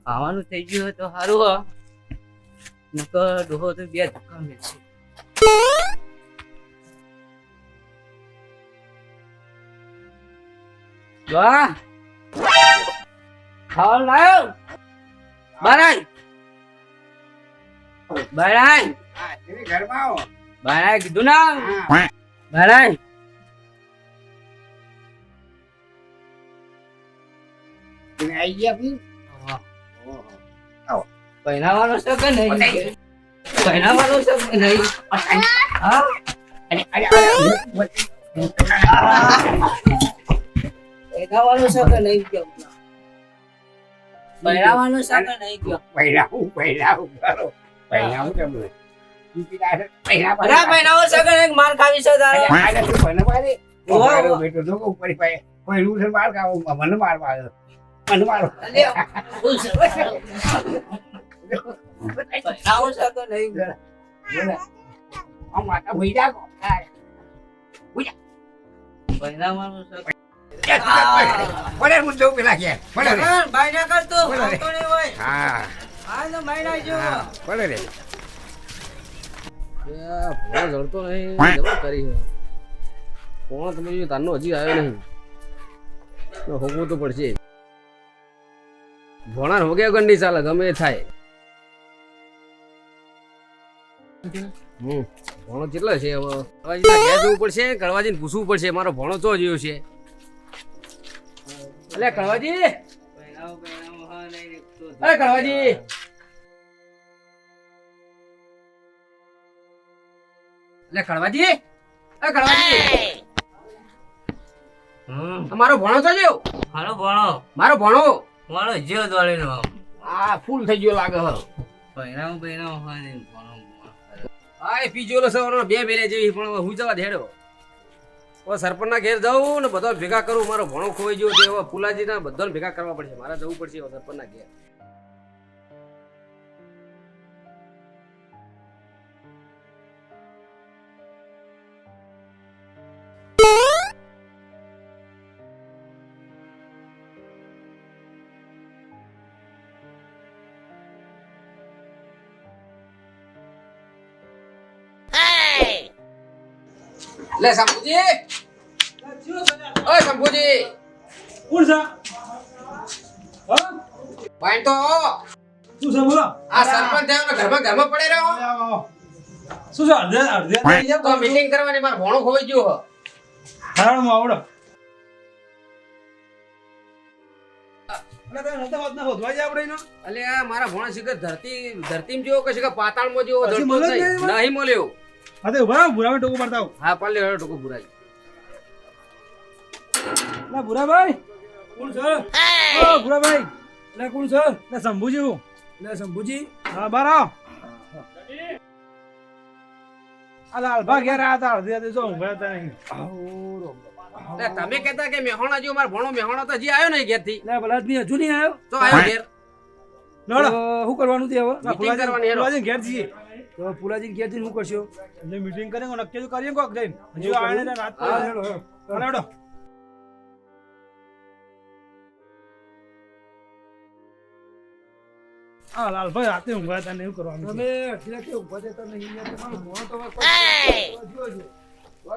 ખાવાનું થઈ ગયું હોય તો સારું નકર ડોહો તો બે ધક્કા મેળશે. વાહ ખાવાનું લાયો બારાય બારાય ઘરમાં આવો. બારાય કીધું ના બારાય તમે આવી ગયા બી? પહેરાવાનો છે કે નહીં પહેરાવાનો છે કે નહીં હા પહેરાવાનો છે કે નહીં કયો પહેરાવાનો છે કે નહીં કયો પહેરાવું કરો. પહેરાવું તમને. પહેરાવો છે કે નહીં માર ખાવી છે તારે બેટો જો ઉપર પહેલું છે માર ખાવો મને મારવા આવ્યો. મને મારો પહેરાવો છે કે નહીં આમ માતા ભઈ જા કો. પહેરાવાનો છે પડે હું જો પેલા કે પડે રે. બાય ના કરતો બોલો રે. આવતો નહીં હોય હા આ તો મહિના જો પડે રે. ભણો જડતો નહીં જબર કરી છે કોણ તમે તારનો હજી આવ્યો નહીં હોગવું તો પડશે ભણા હોગ્યા વગર નહીં ચાલે ગમે એ થાય ભણો કેટલા છે હવે કળવાજીના ઘેર જવું પડશે કળવાજીને પૂછવું પડશે મારો ભણો ચો જોયો છે અલે કળવાજી પહેરાવો હા નહીં તો અરે કળવાજી અલે કળવાજી અરે કળવાજી મારો ભણો તો જો હાલો ભણો મારો ભણો ભણો જીવ દોડીનો આ ફૂલ થઈ ગયો લાગે હવે પહેરાવો હા નહીં ભણો આ એ પીજોલો સવારનો બે મેરે જેવી પણ હું જવા દેડો હવે સરપંચના ઘેર જાઉં ને બધા ભેગા કરું મારો ભણો ખોઈ ગયો છે હવે ફુલાજીના બધાને ભેગા કરવા પડશે મારે જવું પડશે હવે સરપંચના ઘેર લે શંભુજી ઓય શંભુજી કોણ છે? હા? પાણી તો આવો. શું છે બોલો? આ સરપંચ થયો ને ઘરમાં પડે રહ્યો શું છે? અડધે થઈ જાવ તો મીટિંગ કરવાની મારો ભણો ખોઈ ગયો હો. હારામાં આવડો. અલા તમે નતા વાત ના હોદવા જાય આપણે એનો. અલે આ મારા ભણો શીખર ધરતીમાં જેવો કે શીખર પાતાળમાં જેવો પછી ધરતો મળે જ નહીં. નહીં એમાં? નહીં મળ્યો હા તો ઉભા રહો, ભૂરામાં ટોકો મારતા આવો. હા પાલે હેડો ટોકો ભુરાઈ અલા ભૂરાભાઈ કોણ છે? ઓ ભૂરાભાઈ લે કોણ છે? લે શંભુજી હું. લે શંભુજી હા બાર આવો. આ લાલભા ઘેર આ હતા અડધે અડધે જો ઊંઘા હતા નહીં. લે તમે કહેતા કે મેહોણા જેવો મારો ભણો મેહોણા તો હજી આવ્યો નહીં ઘેરથી લે બલાદમી હજુ નહીં આવ્યો. તો આવ્યો ઘેર લડો શું કરવાનું તે હવે? Meeting કરવાની હેડો. ફુલાજી ઘેર જઈએ તો ફુલાજી ઘેર જઈને શું કરશો? એટલે મીટિંગ કરીને નક્કી તો કરીએ કોક જઈને હજુ આને ને રાત પર હેડો હેડો હેડો. હા લાલભાઈ રાતે ઊંઘા હતા ને એવું કરવાનું તમે એટલે કે ઊંઘા જતા નહીં યાર તમારો મોહ તો જોજો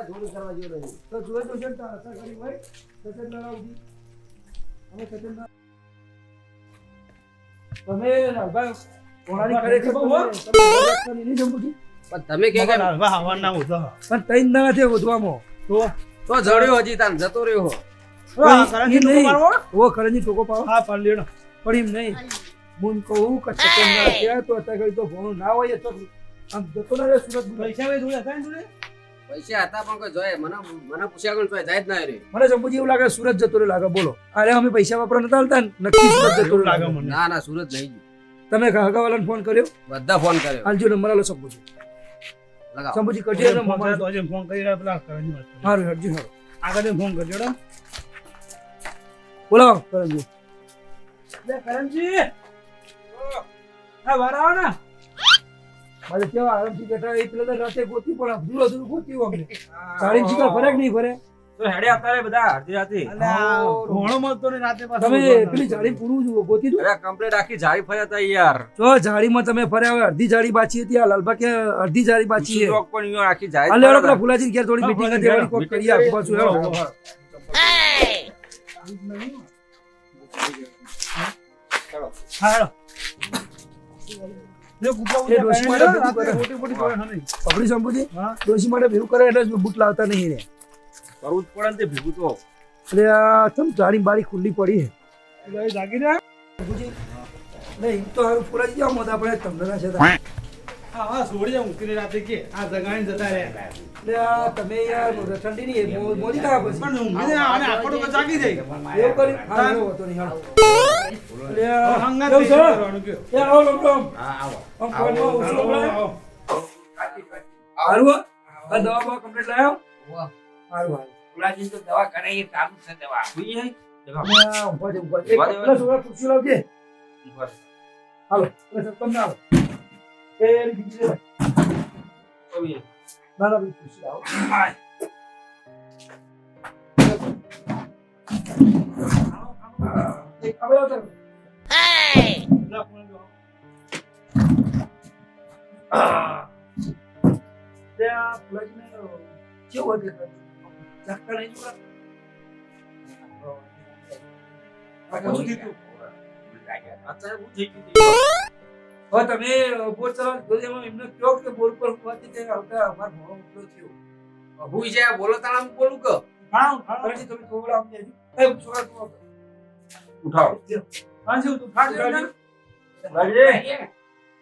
જોડું કરવા જેવું નહીં તો જોજો છે ને તારા અસર કરી ભાઈ સચન ના ઉડી અમે સચન ના તમે લાલભાઈ કોણાની કરે છે બહુ નહીં જમુજી પણ તમે કે લાલભા હવા ના ઉધો પણ તૈન ના છે ઉધવામાં તો જડ્યો હજી તાન જતો રહ્યો હો કરંજી ટોકો મારવો ઓ કરંજી ટોકો પાવો હા પાડ લેડો પણ એમ નહીં મુન કહું કે સચન ના છે તો અત્યારે તો ભણો ના હોય તો આમ જતો ના રે સુરત પૈસા વે જોડે હતા ને જોડે પૈસા હતા પણ કોઈ જોઈએ મને પૂછ્યા કોણ જાય જ ના રે મને શંભુજી એવું લાગે સુરત જતો રહ્યો લાગે બોલો અરે અમે પૈસા વાપરવા નતા આવતા ને નક્કી સુરત જતો રહ્યો લાગે મને ના ના સુરત નહીં ગયું તમે કાકાવાલાને ફોન કર્યો બધા ફોન કર્યો હાલજો નંબર આલો શંભુજી લગાવો શંભુજી કરજો ને મામા તો આજે ફોન કરી રહ્યા પેલા કરંજી વાત હારું હરજી હારું આગળ ફોન કરજો ને બોલો કરંજી લે કરંજી હા વાર આવો ને મારે કેવા આરામથી બેઠા એ પેલા તો રાતે ગોતી પણ અધૂર ગોતી વગર સાડી શિકાર ફરે કે નહીં ફરે તો હેડે અત્યારે બધા અડધી રાતે ભોણો મળતો ને રાતે પાછો તમે પેલી જાળી પૂરું જુઓ ગોતી દો. અરે કમ્પ્લીટ આખી જાળી ફર્યા હતા યાર જો જાળીમાં તમે ફર્યા હવે અડધી જાળી બાચી હતી આ લાલબા કે અડધી જાળી બાચી છે ચોક પણ અહીંયા આખી જાળી હાલે ફર્યા પેલા હતા. ફુલાજી ઘેર થોડી મીટિંગ હતી વાળી કોક કરીએ આગળ પાછું હેડો. હા હેડો. એ ડોશી માટે ભેગું કરે. પકડી શંભુજી? ડોશી માટે ભેગું કરે એટલે બૂટ લાવતા નહીં રે. કરવું જ પડે ને તે ભેગું તો એટલે આ તમ જાળી બારી ખુલ્લી પડી છે જાગી રહ્યા શંભુજી? નહીં તો હારું ફુલાજી જાઓ મત આપણે તમને ના છે હા છોડી જાઉં ઉતરી રાતે કે આ જગાણી જતા રહ્યા એટલે આ તમે યાર ઠંડી નહીં મોડી ના પછી પણ ઊંઘી જાય અને આખો તો જાગી જાય એવું કરી હા એવો હતો નહીં હાલો એટલે આ હંગાત કેવું છે? કરવાનું કયો એ આવો લોક લોક. આવો આમ ફોનમાં ઉછળો બોલાય. આવો. હારું હો? આ દવા બવા કમ્પ્લીટ લાવ્યો? વાહ. હારું હારું. ફુલાજી તો દવા કરાવી ચાલુ છે દવા સુઈ જાય અને આ ઊભા છે, ઊભા છે. એક ઊભા છે. પેલા છોકરા ખુરશી લાવજે. હાલો પેલા તમે આવો. એ એની બીજી લે. ના ના પેલી ખુરશી લાવો. એક આ બધા ઉતારો. લા, ફોન લો. તે આ ફુલાજીને કેવું હતું? જાગતા નહીં છોકરા? આ કેવું થયું? અત્યારે હું થઈ ગયું હવે તમે બોર ચલાવો તો એમાં એમને કહો કે બોર પર ઉભવાથી તે આવતા અમાર ભણો ઉપલો થયો. ભૂઈ જાય બોલો તાણ આમ બોલું કે ફરીથી તમે થોડા આમ દેજો. એ છોકરા તું આવ. ઉઠાવો હા શું તું ફાટ જાય ને? ફુલાજી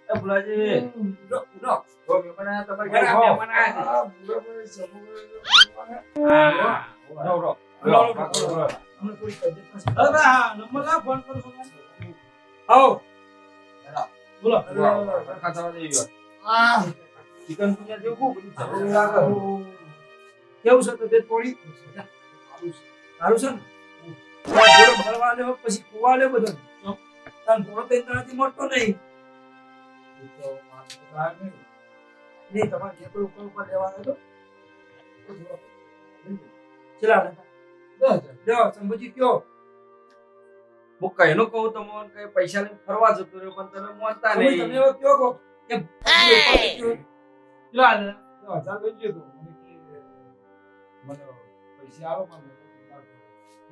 એ ફુલાજી ઉડો ઉડો. તો મહેમાન આયા તમારે ઘરે આવો. આ બુડો પર સમૂહ ઉઠો, ઉઠો. અમને થોડી તબિયત પાસે. હવે હા નંબર લા ફોન કરું છું આવો. બોલો સરખા થવા દેજો. ચિકન પુડિયા જેવું ખૂબ બધું છે. કેવું છે તબિયત પોળી? સારું છે ને? થોડો ભરવા લ્યો પછી કુવા લ્યો બધો. તાન થોડો તો એનાથી મળતો નહીં. નહીં તમારે જે કોઈ ઉપર લેવા આવ્યો તો ચલા લ્યો શંભુજી કયો હું કઈનું કહું તમને કે પૈસા લઈને ફરવા જતો રહ્યો પણ તમે માનતા તમે નહીં. તમે એવો કયો કહો કે લા લા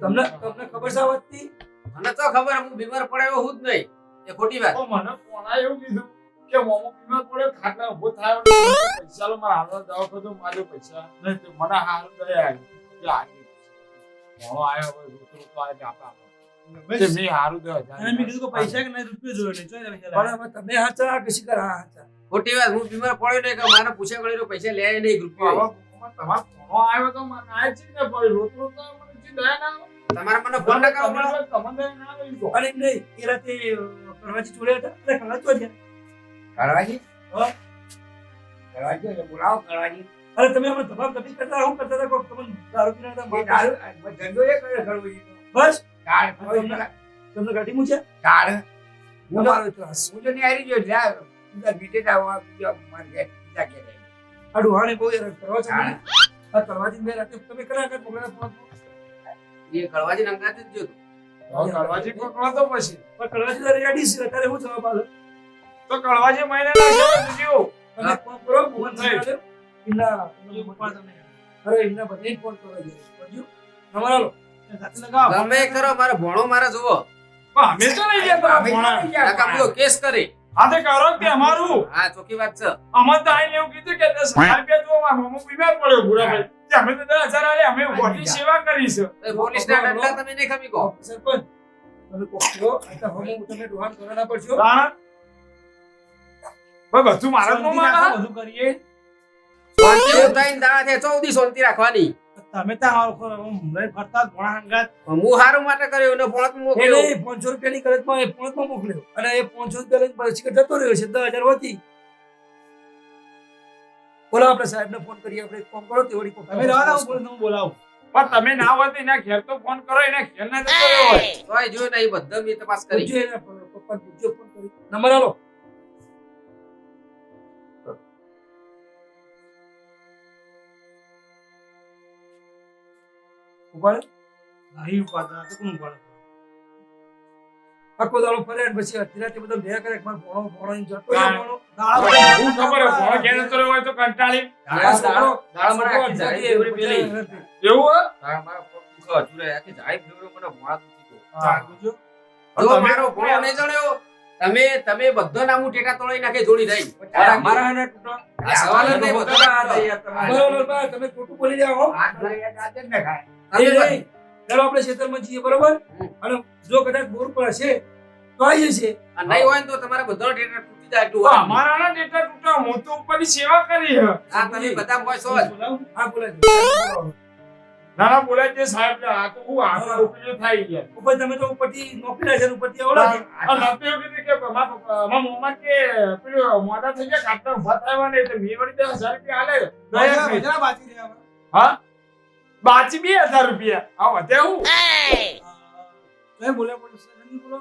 તમને તમને ખબર છે આ વાતની? મને તો ખબર હું બીમાર પડ્યો હું જ નહીં એ ખોટી વાત મને કોના એવું કીધું કે મોમો બીમાર પડ્યો ખાટલા ઉભો થાય પૈસા લો મારા હાલવા દવા કરજો મારે પૈસા નહીં તો મને હારું દયા આવી કે આવી મોણો આવ્યો હવે રૂપિયો તો આવે આપણા તે મે હારું દવા અને મેં કીધું કે પૈસા કે નહીં રૂપિયો જોયો નહીં ચોય પણ હવે તમે હાચા કે શિકાર હા હાચા ખોટી વાત હું બીમાર પડ્યો નહીં કે મારે પૂછ્યા ગળીનો પૈસા લે નહીં રૂપિયો તમારો મોણો આવ્યો તો મને આય છે ને ભાઈ રોટલો તો મને જી દયા ના તમારે મને ફોન ના કરવો પડે તમને ના લઈ ગયો અને નહીં એ રાતે કરવાજી જોડે હતા એટલે કલાક તો છે કરવાજી હા. કરવાજી એટલે બોલાવો કરવાજી અરે તમે અમે તમામ તબી કરતા હું કરતા હતા કોઈ તમને દારૂ પીના હતા એ માર દારૂ ધંધો એ કરે કરવાજી બસ દાળ તમને ગાડી મૂકે દાળ તમારો ત્રાસ હું તો નહીં આવી ગયો જા બીજા બીજે જાવ બીજા માર ઘેર બીજા ઘેર આ ડુહાને બહુ હેરાન કરવા છે મને. આ કરવાજી મેં રાતે તમે કરા કર મોકલ્યા ફોન એ કળવાજી નંગાત જ જોતું કળવાજી પકડો તો પછી પણ કરવાજી તો રેડી છે અત્યારે હું જવાબ આલો તો કળવાજી મહિના લાગશે બીજું તમે ફોન કરો મોહન સાહેબ એમના અરે એમના બધાને ફોન કરવા જોઈએ સમજ્યું તમારા લો ગમે એ કરો મારો ભણો મારે જોવો અમે તો નહીં ગયા અમે ભણા નહીં ગયા. કાકા બધો કેસ કરી આ તે કરો કે અમારું હા ચોખ્ખી વાત છે અમર તો આઈને એવું કીધું કે 10,000 રૂપિયા જો મારો મોમો બીમાર પડ્યો બુરાભાઈ કે અમે તો 10,000 આલે અમે મોટી સેવા કરી છે તો પોલીસના ડંડા તમે નહીં ખમી કહો સરપંચ તમે કોકરો આતા હમો તમે ડોહાન કરાના પડશો તાણ ભાઈ બધું મારા જ મોમાં આવે. બધું કરીએ શાંતિ ઉતાઈને દાડા છે 14 શાંતિ રાખવાની તમે તો ફરતા ઘોડા હંગાત હું હારું માટે કર્યો ને ફોન એ મોકલ્યો નહીં 500 રૂપિયાની કરજમાં એ ફોનમાં મોકલ્યો અને એ 500 રૂપિયા લઈને પછી જતો રહ્યો છે 10,000 વધી બોલો આપણે સાહેબને ફોન કરીએ આપણે ફોન કરો તે વળી તમે રહેવા દો હું બોલાવું પણ તમે ના હોય તો એના ઘેર તો ફોન કરો એના ઘેર ના જતો રહ્યો હોય તોય જોઈ નહીં બધા મેં તપાસ કરી પૂછ્યો એના પપ્પા પૂછ્યો ફોન કરી નંબર આલો ઉપાડે નહીં ઉપાડતા તો કોણ ઉપાડે આખો દાડો ફરે ને પછી અત્યારે બધો લે કરે માર ભણો જતો ભણો દાડા હું ખબર ભણો ઘેર જતો રહ્યો હોય તો કંટાળી દાડા મને આખી જાળી ફેવરી પેલી એવું હે? દાડા મારા પગ દુખો ચૂરે આખી જાળી ફેવરી મને ભોણા દુખી જો જો મારો ભોણો નહીં જણ્યો તમે બધો નામું ટેટા તોડી નાખે જોડી રહી મારા હાને ટૂટો આ સવાલ જ નહીં બધો બરોબર બા તમે ખોટું બોલી જાઓ આ તો યાર આજે જ ન ખાય. એ નહીં ચાલો આપણે ખેતરમાં જઈએ બરોબર અને જો કદાચ બોર પર હશે તો આવીએ છીએ આ નહીં હોય ને તો તમારા બધો ટેટા તૂટી જાય એટલું તો હોય. અમારા ના ટેટા તૂટ્યા હું તો ઉપરની સેવા કરી હે. આ તમે બધા કોઈ સો જ હા બોલાય ના ના બોલાય છે સાહેબ ને આ તો હું આગળ ઉપરી થઈ ગયા ઉપર તમે તો ઉપરથી નોકરી છે ઉપરથી ઓલા છે નતું એવું કીધું કે મારા મોમાં કે પેલું મોડા થઈ ગયા કાટના ઉભા થયા ને એટલે મેં વળી 10,000 રૂપિયા આલે દયા કરી. મજા બાકી રહ્યા હા બાચી 2,000 રૂપિયા આ વધે હું તમે બોલ્યા પણ સર બોલો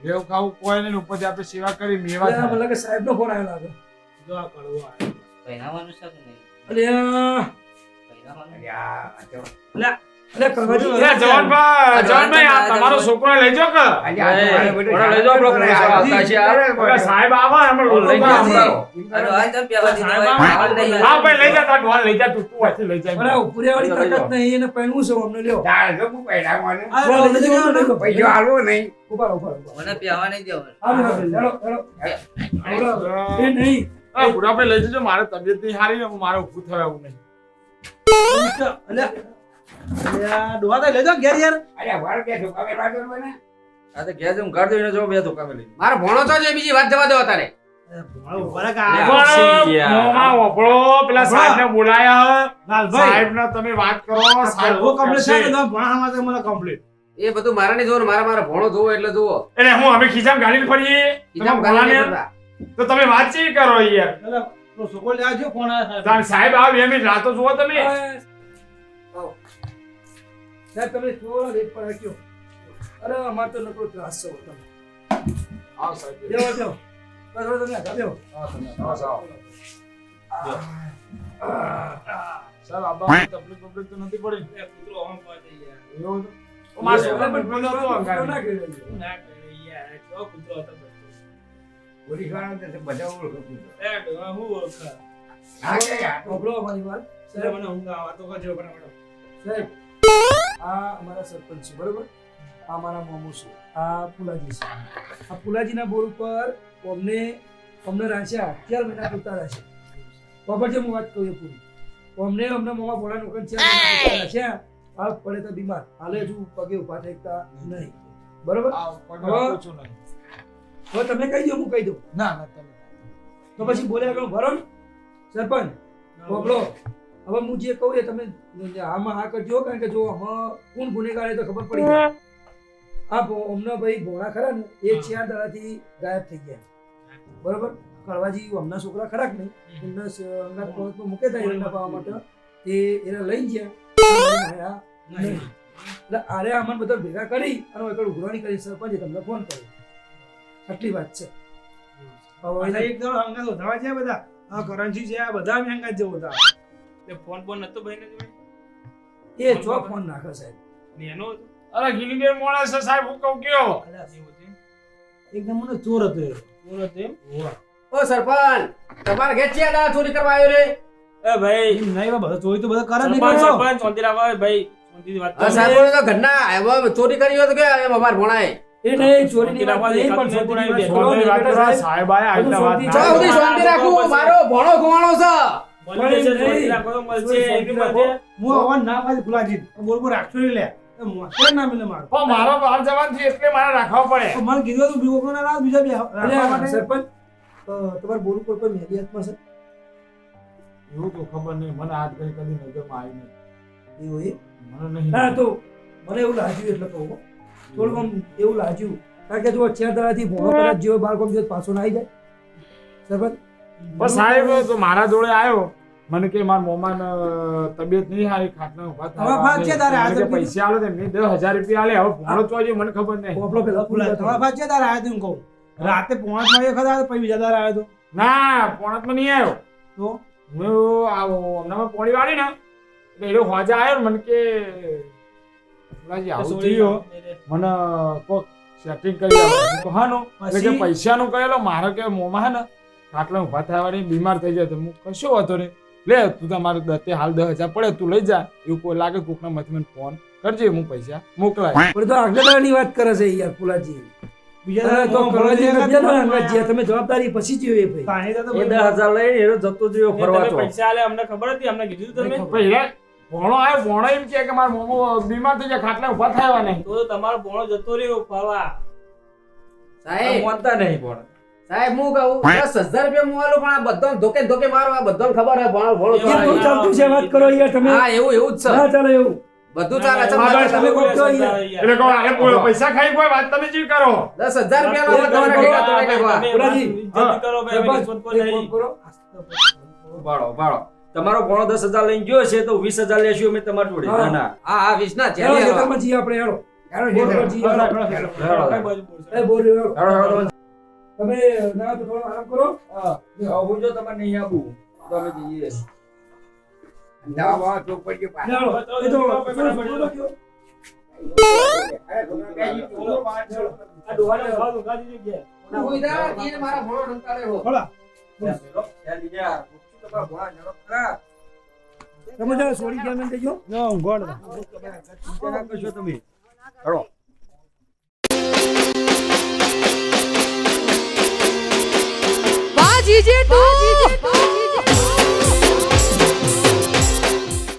લેવ ખાવું કોઈ નહીં ઉપરથી આપણે સેવા કરી મેવા થાય. મને લાગે સાહેબ નો ફોન આવ્યો લાગે જો આ કડવો આવ્યો પહેરાવાનું છે કે નહીં? અલ્યા પહેરાવાનું? અલ્યા, આ તો- અલે કરવાજી એ જવાનભાઈ આ તમારો છોકરો લઈ જાઓ કે અલ્યા, આ તો બધું ઓલા લઈ જાઓ આપણો સાહેબ આવતા છે આ. ઓલા સાહેબ આવા અમે લઈ જાઓ હમણાં. હાલો, આ ચાલ પહેવા દીધા હોય. સાહેબ, આવવા નહીં. હા ભાઈ લઈ જા તાર ઢોલ લઈ જા તું વાથી લઈ જા અરે ઉપરે વાળી તાકાત નહીં એને પહેરવું છે અમને લ્યો ચાલ, જો હું પહેરાવવાનું. બોલો, લઈ જાઓ, લઈ જાઓ. પૈસો આલવો નહીં. ઉભા ઉભા મને પહેવા નહીં દેવાનું. હાલો હાલો એ નહીં આ બુઢાભાઈ લઈ જજો મારે તબિયત નહીં સારી ને મારે ઊભું થવા એવું નહીં અલ્યા ડોહા લઈ જાઓ ઘેર યાર અલ્યા, વળ કે ધોકા પહેરવા દો મને. આ તો ઘેર જઈને કાઢ દઈને જો બે ધોકા મેલી મારો ભણો તો છે બીજી વાત જવા દો તારે પણ મોમાં વપડો પેલા સાહેબને બોલાયા સાહેબને તમે વાત કરો સાહેબ એ બધું મારા નહીં જોવાનું મારા ભણો જોવો એટલે જોવો એટલે હું અમે ખીચામ ગાડીને ફરીએ બીજા તમે ગાલા નહીં બોલાને કરતા. તો તમે વાતચીત કરો યાર તાર સાહેબ આવ એમ જ રાતો જુઓ તમે સાહેબ તમે થોડા લેટ પર રાખ્યો અરે અમાર તો નકરો ત્રાસ છે તમે આવ સાહેબ દેવો દેવો બસ તમે આગળ દેવો સાહેબ આબા તકલીફ તો નથી પડી એવું તો? ઓ મારા છોકરા પણ ભણતો હતો અંગારે. પોલીસવાળાને તો બધા ઓળખો પૂછો. હા, કે યાર, તો સાંભળો અમારી વાત સાહેબ સાહેબ આ અમારા સરપંચ છે બરોબર આ અમારા મામુ છે આ પુલાજી છે આ પુલાજીના બોર ઉપર અમને રાખ્યા 4 મહિના પૂરતા રાખ્યા બરાબર છે હું વાત કહું એ પૂરી અમને મોમાં ભોળા નોકર 4 મહિના પૂરતા રાખ્યા આ પડે તો બીમાર હાલે હજુ પગે ઉભા થતા નહીં બરોબર આવ પગમાં પૂછું નહીં. હવે તમે કહી દો હું કહી દઉં ના ના તમે તો પછી બોલ્યા આગળ ભરો ને સરપંચ બોબડો હવે હું જે કહું એ તમે આમાં હા કરજો કારણ કે જો આમાં કોણ ગુનેગાર એ તો ખબર પડી જાય આ અમને ભાઈ ભોળા ખરા ને એ 4 દાડાથી ગાયબ થઈ ગયા બરોબર કળવાજી હમણાં છોકરા ખરા કે નહીં એમને અંગાત પહોંચમાં મૂકે થાય એરંડા પાવા માટે તે એના લઈ ગયા નહીં એટલે આરે અમને બધા ભેગા કરી અને એકડ ઉઘરાણી કરી સરપંચે તમને ફોન કર્યો આટલી વાત છે હવે એક દડો હંગાત વધાવા છે બધા આ કરંસી છે આ બધા અમે હંગાત જેવો હતા તે ફોન ફોન નતો ભાઈને જોઈ એ જો ફોન નાખે સાહેબ ને એનો હતો અરે ગિલીગેર માણસ છે સાહેબ હું કહું કયો એકદમ મને ચોર હતો એ. ચોર હતો એમ ઓ સરપંચ તમારે ઘેર છે આ ચોરી કરવા આવ્યો રે એ ભાઈ એમ નહીં બધા ચોરી તો બધા કરે નહીં સરપંચ, સરપંચ શાંતિ રાખો ભાઈ શાંતિથી વાત આ કરો. સરપંચ તો ઘરના હવે ચોરી કરી હોય તો કે એમ અમાર ભણાય એ નહીં ચોરીની વાત નહીં પણ શાંતિ શાંતિની વાત કરો. વાત કરો, સાહેબ આયા આટલા વાત શાંતિ ના જો સુધી શાંતિ રાખું મારો ભણો ખોવાણો છે મળશે, શાંતિ રાખો તો મળશે એમ બી મળશે. હું અવાજ ના પાડી ફુલાજી બોલ બોલ રાખશો નહીં લે એ મોસ્ટર ના મિલે મારો પણ મારો બહાર જવાન છે એટલે મારે રાખવા પડે તો મને કીધું તું બીજો કોના રાત બીજા બે રાખવા અરે માટે. સરપંચ તમારે બોલ ઉપર કોઈ મેલી હાથમાં છે એવું તો ખબર નહીં મને આજ કઈ કદી નજરમાં આવી નહીં એવું એ મને નહીં ના તો મને એવું લાગ્યું એટલે કહું થોડું આમ એવું લાગ્યું કારણ કે જો 4 દાડાથી ભોળો કદાચ જેવો બાળકો જો પાછો ના આવી જાય સરપંચ પણ સાહેબ તો મારા જોડે આવ્યો મને કે મારા મોમાન તબિયત નહીં સારી ખાટલા ઉભા હવે ભાગ છે તારે, આ તો કીધું. પૈસા આલો તે મેં 10,000 રૂપિયા આલે હવે ભણો તો હજી મને ખબર નહીં પોપલો પેલા તમારા ફૂલા પાસે છે તારે આયા તું કહું રાતે 5 વાગે ખરા પછી બીજા દાડે આવ્યો તો ના પોણતમાં નહીં આવ્યો તો હું હમણાં પોણી વાળી ને એટલે એ લોકો હોજા આવ્યો ને મને કે પુલાજી આવું થયું મને કોક સેટિંગ કરી આપો મેં કીધું, હાનું એટલે કે પૈસાનું કહેલો મારે કે મોમાં હે ને ખાટલા ઊભા થવાની બીમાર થઈ જાય તો હું કશો હતો ને લે તું તમારે દત્તે હાલ 10,000 પડે તું લઈ જા એવું કોઈ લાગે કોકના માંથી મને ફોન કરજે હું પૈસા મોકલાય પણ તો આગળની વાત કરે છે યાર ફુલાજી બીજા તો ફુલાજી બીજા અંગત છે તમે જવાબદારી પછી જ એ ભાઈ પાણી તો એ 10,000 લઈને એનો જતો રહ્યો ફરવા તો પૈસા આલે અમને ખબર હતી અમને કીધું તું તમે પૈસા ભણો આવ્યો ભણો એમ કે મારા મોમો બીમાર થઈ જાય ખાટલા ઊભા થયા નહીં તો તમારો ભોણો જતો રહ્યો ફરવા સાહેબ માનતા નહીં પણ સાહેબ હું કહું 10,000 રૂપિયા હું આલું પણ આ બધો ધોકે ધોકે મારો આ બધાને ખબર હે ભણો ભણો એ તો ચાલતું છે વાત કરો યાર તમે હા એવું જ છે ના ચાલે એવું બધું ચાલે છે તમે કોક કહો યાર. એટલે કહો આ પૈસા ખાઈ કોઈ વાત તમે ચી કરો 10,000 રૂપિયા નો તમારે ભેગા તોડે કાઢવા પુલાજી, જલ્દી કરો ભાઈ બસ, રિશ્વત કો એક નહીં. ફોન કરો. ભાડો તમારો ભણો 10,000 લઈને ગયો છે તો 20,000 લેશું અમે તમારી જોડે હા. ના હા 20 ના છે હેલો, ખેતરમાં જઈએ આપણે હેલો ખેતરમાં જઈએ, હેલો. કઈ બાજુ બોલશો? એ બોલ હેલો. હેડો તમે ના તો થોડો આરામ કરો આવું જો તમારે નહીં આવું તો અમે જઈએ દવા ચોક પર ગયો પાછો. હેલો. એ તો બોલો કયો? આ ડોહાને ભાવ ઉગાડી દીધી ગયા. કોઈ દા તીર મારા ભણો નંતાડે હો બોલા. તમારા ભણા ઝડપ ખરા તમે જરા સોરી ગયા મેં દેજો ચિંતા ના કરશો તમે હેડો